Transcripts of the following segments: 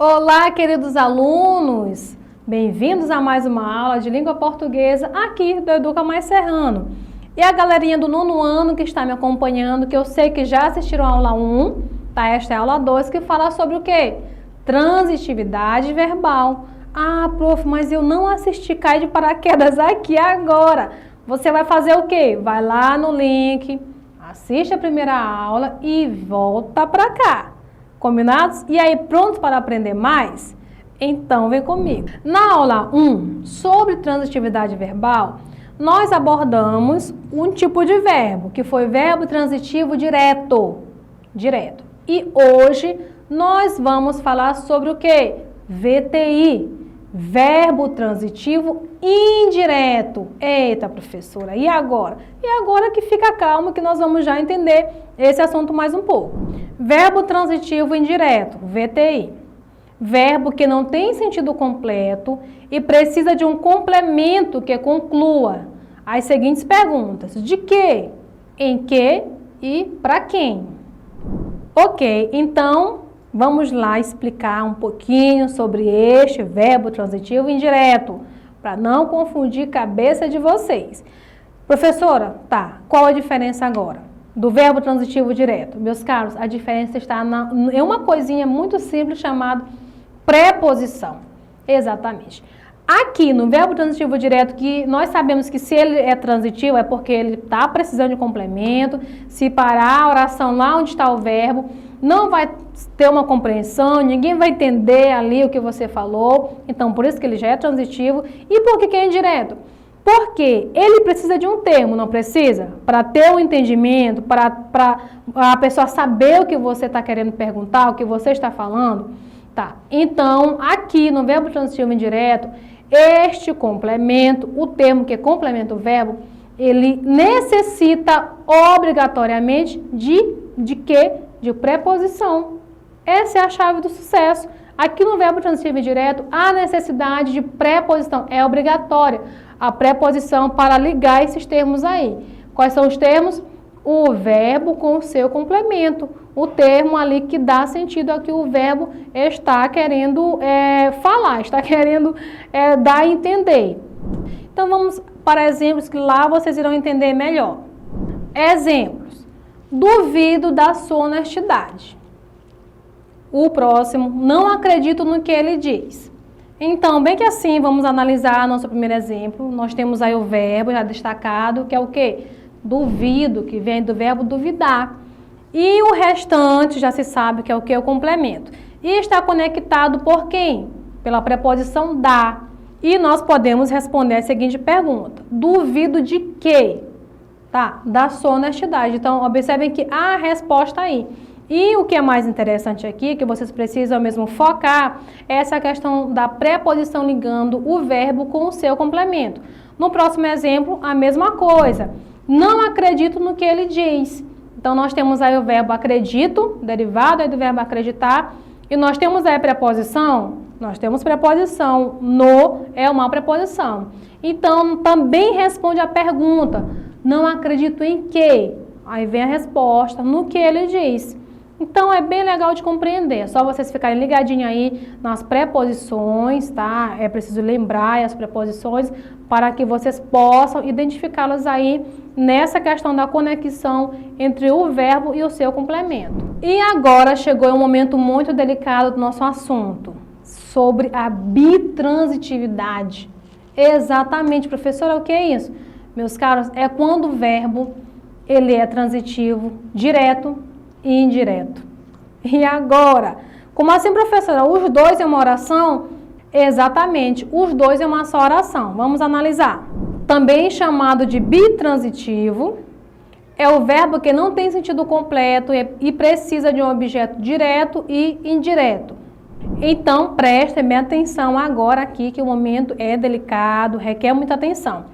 Olá, queridos alunos! Bem-vindos a mais uma aula de língua portuguesa aqui do Educa Mais Serrano. E a galerinha do nono ano que está me acompanhando, que eu sei que já assistiram a aula 1, tá? Esta é a aula 2, que fala sobre o quê? Transitividade verbal. Ah, prof, mas eu não assisti, cai de paraquedas aqui agora. Você vai fazer o quê? Vai lá no link, assiste a primeira aula e volta para cá. Combinados? E aí, prontos para aprender mais? Então, vem comigo. Na aula 1, sobre transitividade verbal, nós abordamos um tipo de verbo, que foi verbo transitivo direto. E hoje, nós vamos falar sobre o quê? VTI, verbo transitivo indireto. Eita, professora, e agora? E agora que fica calmo que nós vamos já entender esse assunto mais um pouco. Verbo transitivo indireto, VTI. Verbo que não tem sentido completo e precisa de um complemento que conclua as seguintes perguntas. De que, em que e para quem? Ok, então vamos lá explicar um pouquinho sobre este verbo transitivo indireto, para não confundir a cabeça de vocês. Professora, tá, qual a diferença agora do verbo transitivo direto? Meus caros, a diferença está em uma coisinha muito simples chamada preposição. Exatamente. Aqui no verbo transitivo direto, que nós sabemos que se ele é transitivo é porque ele está precisando de complemento, se parar a oração lá onde está o verbo, não vai ter uma compreensão, ninguém vai entender ali o que você falou, então por isso que ele já é transitivo. E por que é indireto? Porque ele precisa de um termo, não precisa? Para ter um entendimento, para a pessoa saber o que você está querendo perguntar, o que você está falando. Tá. Então, aqui no verbo transitivo indireto, este complemento, o termo que complementa o verbo, ele necessita obrigatoriamente de quê? De preposição. Essa é a chave do sucesso. Aqui no verbo transitivo indireto, a necessidade de preposição é obrigatória. A preposição para ligar esses termos aí. Quais são os termos? O verbo com o seu complemento. O termo ali que dá sentido ao que o verbo está querendo falar, está querendo dar a entender. Então vamos para exemplos que lá vocês irão entender melhor. Exemplos. Duvido da sua honestidade. O próximo, não acredito no que ele diz. Então, bem que assim, vamos analisar nosso primeiro exemplo. Nós temos aí o verbo já destacado, que é o quê? Duvido, que vem do verbo duvidar. E o restante já se sabe que é o que? O complemento. E está conectado por quem? Pela preposição da. E nós podemos responder a seguinte pergunta. Duvido de quê? Tá? Da sua honestidade. Então, observem que há a resposta aí. E o que é mais interessante aqui, que vocês precisam mesmo focar, é essa questão da preposição ligando o verbo com o seu complemento. No próximo exemplo, a mesma coisa. Não acredito no que ele diz. Então, nós temos aí o verbo acredito, derivado aí do verbo acreditar. E nós temos aí a preposição? Nós temos preposição. No é uma preposição. Então, também responde a pergunta. Não acredito em quê? Aí vem a resposta, no que ele diz. Então, é bem legal de compreender. É só vocês ficarem ligadinhos aí nas preposições, tá? É preciso lembrar as preposições para que vocês possam identificá-las aí nessa questão da conexão entre o verbo e o seu complemento. E agora chegou um momento muito delicado do nosso assunto, sobre a bitransitividade. Exatamente, professora, o que é isso? Meus caros, é quando o verbo ele é transitivo, direto e indireto. E agora? Como assim, professora? Os dois é uma oração? Exatamente, os dois é uma só oração. Vamos analisar. Também chamado de bitransitivo, é o verbo que não tem sentido completo e precisa de um objeto direto e indireto. Então, prestem bem atenção agora aqui, que o momento é delicado, requer muita atenção.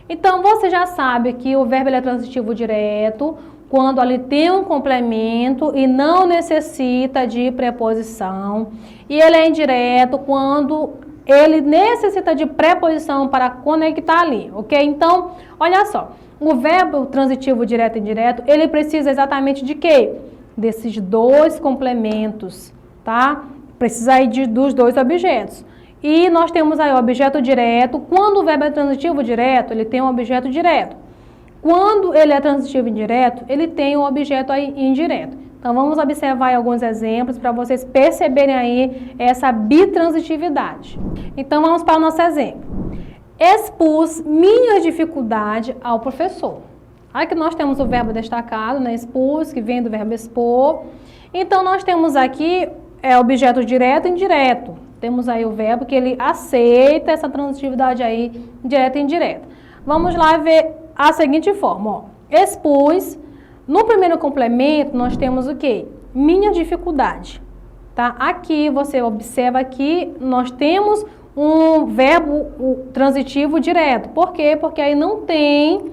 Então, você já sabe que o verbo é transitivo direto, quando ali tem um complemento e não necessita de preposição. E ele é indireto quando ele necessita de preposição para conectar ali, ok? Então, olha só, o verbo transitivo direto e indireto, ele precisa exatamente de quê? Desses dois complementos, tá? Precisa aí dos dois objetos. E nós temos aí o objeto direto. Quando o verbo é transitivo direto, ele tem um objeto direto. Quando ele é transitivo indireto, ele tem um objeto aí indireto. Então, vamos observar aí alguns exemplos para vocês perceberem aí essa bitransitividade. Então, vamos para o nosso exemplo. Expus minha dificuldade ao professor. Aqui nós temos o verbo destacado, né? Expus, que vem do verbo expor. Então, nós temos aqui objeto direto e indireto. Temos aí o verbo que ele aceita essa transitividade aí, direta e indireta. Vamos lá ver a seguinte forma, ó. Expus, no primeiro complemento nós temos o quê? Minha dificuldade, tá? Aqui você observa que nós temos um verbo transitivo direto. Por quê? Porque aí não tem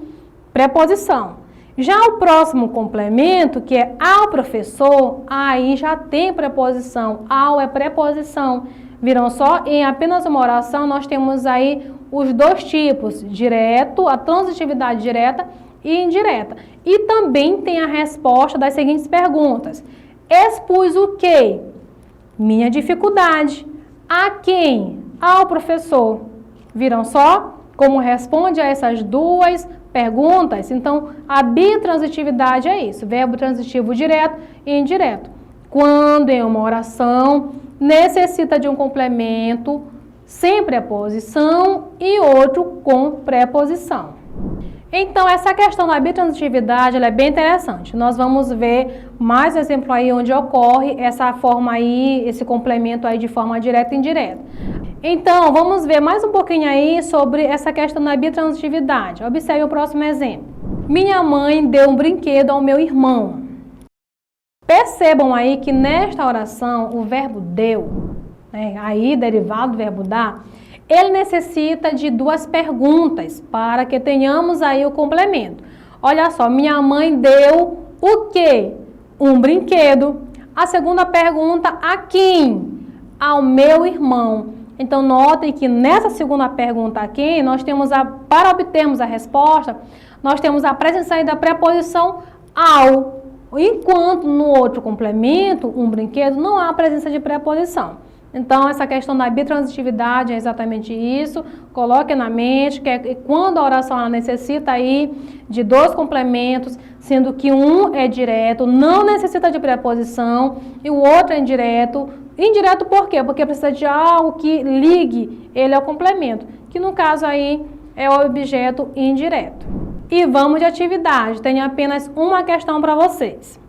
preposição. Já o próximo complemento, que é ao professor, aí já tem preposição. Ao é preposição. Viram só? Em apenas uma oração nós temos aí os dois tipos, direto, a transitividade direta e indireta. E também tem a resposta das seguintes perguntas. Expus o quê? Minha dificuldade. A quem? Ao professor. Viram só como responde a essas duas perguntas? Então, a bitransitividade é isso, verbo transitivo direto e indireto. Quando em uma oração necessita de um complemento sem preposição e outro com preposição. Então, essa questão da bitransitividade ela é bem interessante. Nós vamos ver mais um exemplo aí onde ocorre essa forma aí, esse complemento aí de forma direta e indireta. Então, vamos ver mais um pouquinho aí sobre essa questão da bitransitividade. Observe o próximo exemplo. Minha mãe deu um brinquedo ao meu irmão. Percebam aí que nesta oração o verbo deu, né, aí derivado do verbo dar, ele necessita de duas perguntas para que tenhamos aí o complemento. Olha só, minha mãe deu o quê? Um brinquedo. A segunda pergunta, a quem? Ao meu irmão. Então, notem que nessa segunda pergunta a quem, nós temos para obtermos a resposta, nós temos a presença aí da preposição ao. Enquanto no outro complemento, um brinquedo, não há presença de preposição. Então, essa questão da bitransitividade é exatamente isso. Coloque na mente que quando a oração ela necessita aí de dois complementos, sendo que um é direto, não necessita de preposição, e o outro é indireto. Indireto por quê? Porque precisa de algo que ligue ele ao complemento, que no caso aí é o objeto indireto. E vamos de atividade. Tenho apenas uma questão para vocês.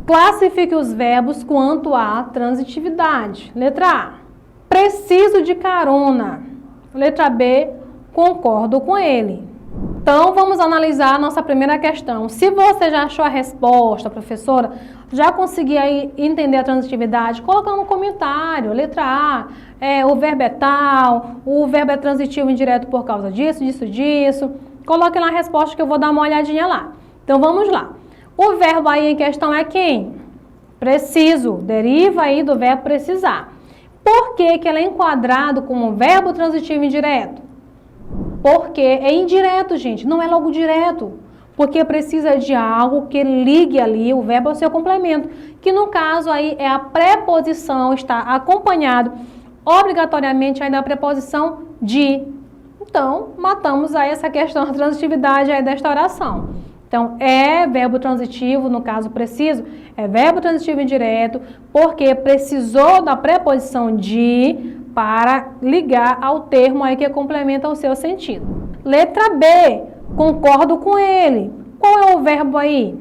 Classifique os verbos quanto à transitividade. Letra A, preciso de carona. Letra B, concordo com ele. Então, vamos analisar a nossa primeira questão. Se você já achou a resposta, professora, já conseguiu aí entender a transitividade, coloca no comentário. Letra A, o verbo é tal, o verbo é transitivo indireto por causa disso, disso. Coloque lá a resposta que eu vou dar uma olhadinha lá. Então, vamos lá. O verbo aí em questão é quem? Preciso. Deriva aí do verbo precisar. Por que que ele é enquadrado como verbo transitivo indireto? Porque é indireto, gente. Não é logo direto. Porque precisa de algo que ligue ali o verbo ao seu complemento. Que no caso aí é a preposição, está acompanhado obrigatoriamente aí da preposição de. Então, matamos aí essa questão da transitividade aí desta oração. Então, é verbo transitivo, no caso preciso, é verbo transitivo indireto, porque precisou da preposição de para ligar ao termo aí que complementa o seu sentido. Letra B, concordo com ele. Qual é o verbo aí?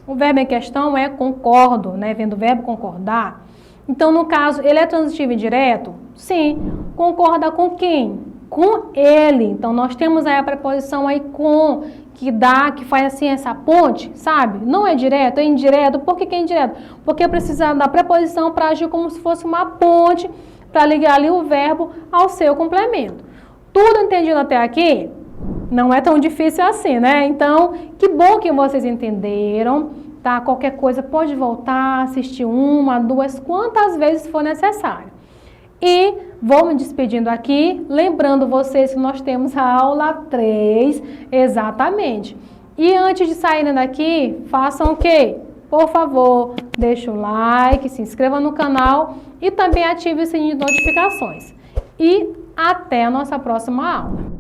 O verbo em questão é concordo, né? Vem do verbo concordar. Então, no caso, ele é transitivo indireto? Sim. Concorda com quem? Com ele. Então, nós temos aí a preposição aí com, que faz assim essa ponte, sabe? Não é direto, é indireto. Por que é indireto? Porque precisa da preposição para agir como se fosse uma ponte para ligar ali o verbo ao seu complemento. Tudo entendido até aqui? Não é tão difícil assim, né? Então, que bom que vocês entenderam, tá? Qualquer coisa pode voltar, assistir uma, duas, quantas vezes for necessário. E vou me despedindo aqui, lembrando vocês que nós temos a aula 3, exatamente. E antes de saírem daqui, façam o quê? Por favor, deixe o like, se inscreva no canal e também ative o sininho de notificações. E até a nossa próxima aula.